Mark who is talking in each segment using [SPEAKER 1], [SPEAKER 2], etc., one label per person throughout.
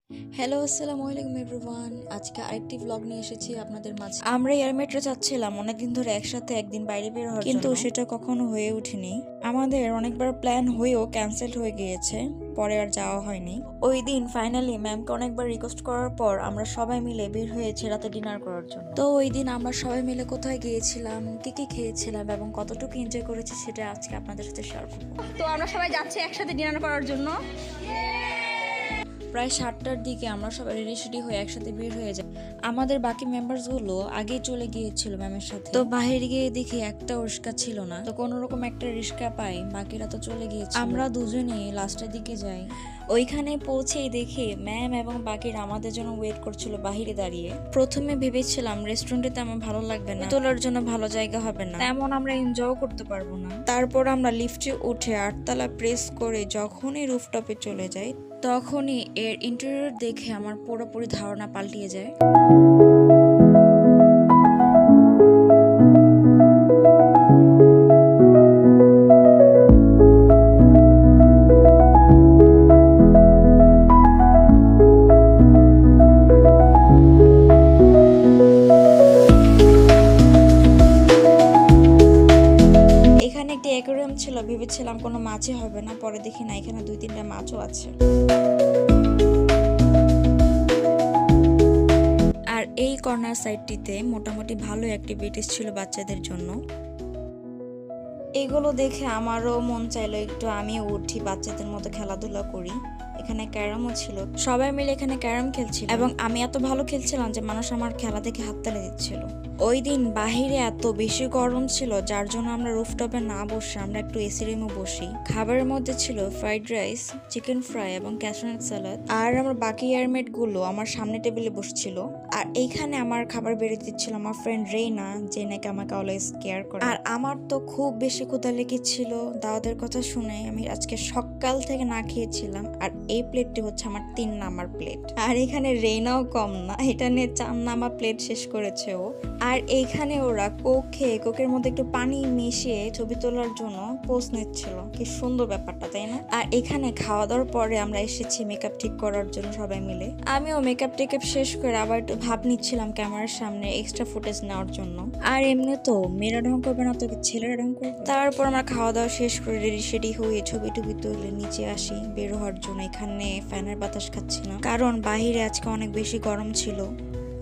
[SPEAKER 1] Hello, আসসালামু আলাইকুম everyone. আজকে আরেকটি ভ্লগ নিয়ে এসেছি আপনাদের মাঝে। আমরা এয়ারমেট্রো যাচ্ছিলাম অনেকদিন ধরে একসাথে একদিন বাইরে বের হওয়ার জন্য, কিন্তু সেটা কখনো হয়ে ওঠেনি। আমাদের অনেকবার প্ল্যান হয়েও ক্যান্সেল হয়ে গিয়েছে, পরে আর যাওয়া হয়নি। ওই দিন ফাইনালি ম্যামকে অনেকবার রিকোয়েস্ট করার পর আমরা সবাই মিলে বের হয়েছি রাতে ডিনার করার জন্য। তো ওই দিন আমরা সবাই মিলে কোথায় গিয়েছিলাম, কি কি খেয়েছিলাম এবং কতটুকু এনজয় করেছি সেটা আজকে আপনাদের সাথে শেয়ার করবো।
[SPEAKER 2] তো আমরা সবাই যাচ্ছি একসাথে ডিনার করার জন্য।
[SPEAKER 1] প্রায় 7টার দিকে আমরা সবাই রেডি হয়ে একসাথে বের হয়ে যাই। আমাদের বাকি মেম্বার্স গুলো আগেই চলে গিয়েছিল ম্যামের সাথে। তো বাইরে গিয়ে দেখি একটা রিক্সা ছিল না, তো কোনো রকম একটা রিক্সা পাই, বাকিরা তো চলে গিয়েছে। আমরা দুজনেই লাস্টের দিকে যাই। ওইখানে পৌঁছেই দেখি ম্যাম এবং বাকিরা আমাদের জন্য ওয়েট করছিল বাহিরে দাঁড়িয়ে। প্রথমে ভেবেছিলাম রেস্টুরেন্টে তেমন ভালো লাগবে না, তোলার জন্য ভালো জায়গা হবে না, তেমন আমরা এনজয় করতে পারবো না। তারপর আমরা লিফটে উঠে 8তলা প্রেস করে যখনই রুফটপে চলে যাই, তখনই এর ইন্টেরিয়র দেখে আমার পুরোপুরি ধারণা পাল্টিয়ে যায়। এখানে একটি অ্যাকোয়ারিয়াম ছিল, ভেবেছিলাম কোনো মাছই হবে না, পরে দেখি না এখানে 2-3টা মাছও আছে। আর এই কর্নার সাইডটিতে মোটামুটি ভালো অ্যাক্টিভিটিস ছিল বাচ্চাদের জন্য। এগুলো দেখে আমারও মন চাইলো একটু আমিও উঠি, বাচ্চাদের মতো খেলাধুলা করি। এখানে ক্যারামও ছিল, সবাই মিলে এখানে ক্যারাম খেলছিল এবং আমি এত ভালো খেলছিলাম যে মানুষ আমার খেলা দেখে হাততালি দিচ্ছিল। ওই দিন বাহিরে এত বেশি গরম ছিল, যার জন্য আমরা রুফটপে না বসে আমরা একটু এসি রুমে বসি। খাবারের মধ্যে ছিল ফ্রাইড রাইস, চিকেন ফ্রাই এবং ক্যাশনাট স্যালাড। আর আমার বাকি এয়ারমেট গুলো আমার সামনে টেবিলে বসছিল। আর এইখানে আমার খাবার বেড়ে দিচ্ছিল আমার ফ্রেন্ড রেইনা, যে নাকি আমাকে অলওয়েজ কেয়ার করে। আর আমার তো খুব বেশি ক্ষুধা লেগেছিল। দাওয়াতের কথা শুনে আমি আজকে সকাল থেকে না খেয়েছিলাম। আর এই প্লেটটি হচ্ছে আমার 3 নাম্বার প্লেট। আর এখানে রেইনাও কম না, এটা নিয়ে 4 নাম্বার প্লেট শেষ করেছে ও। আর এইখানে ওরা কোক খেয়ে কোকের মধ্যে একটু পানি মিশিয়ে ছবি তোলার জন্য পোজ নিচ্ছিল। কি সুন্দর ব্যাপারটা, তাই না? আর এখানে খাওয়া দাওয়ার পরে আমরা এসেছি মেকআপ ঠিক করার জন্য সবাই মিলে। আমিও মেকআপ টেকআপ শেষ করে আবার একটু ভাব নিচ্ছিলাম ক্যামেরার সামনে এক্সট্রা ফুটেজ নেওয়ার জন্য। আর এমনি তো মেয়েরা ঢং করবে না তো ছেলেরা ঢং করবে। তারপর আমরা খাওয়া দাওয়া শেষ করে রেডি সেডি হয়ে ছবি টবি তুলে নিচে আসি বের হওয়ার জন্য। এখানে ফ্যানের বাতাস খাচ্ছিলাম, কারণ বাহিরে আজকে অনেক বেশি গরম ছিল।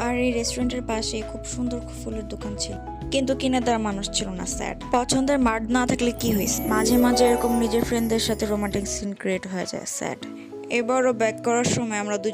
[SPEAKER 1] আর এই রেস্টুরেন্টের পাশে খুব সুন্দর ফুলের দোকান ছিল, কিন্তু কিনে দেওয়ার মানুষ ছিল না। স্যাড। পছন্দের মার্ড না থাকলে কি হয়েছে, মাঝে মাঝে এরকম নিজের ফ্রেন্ডদের সাথে রোমান্টিক সিন ক্রিয়েট হয়ে যায়। স্যাড। এবারও ব্যাক করার সময় আমরা দুজন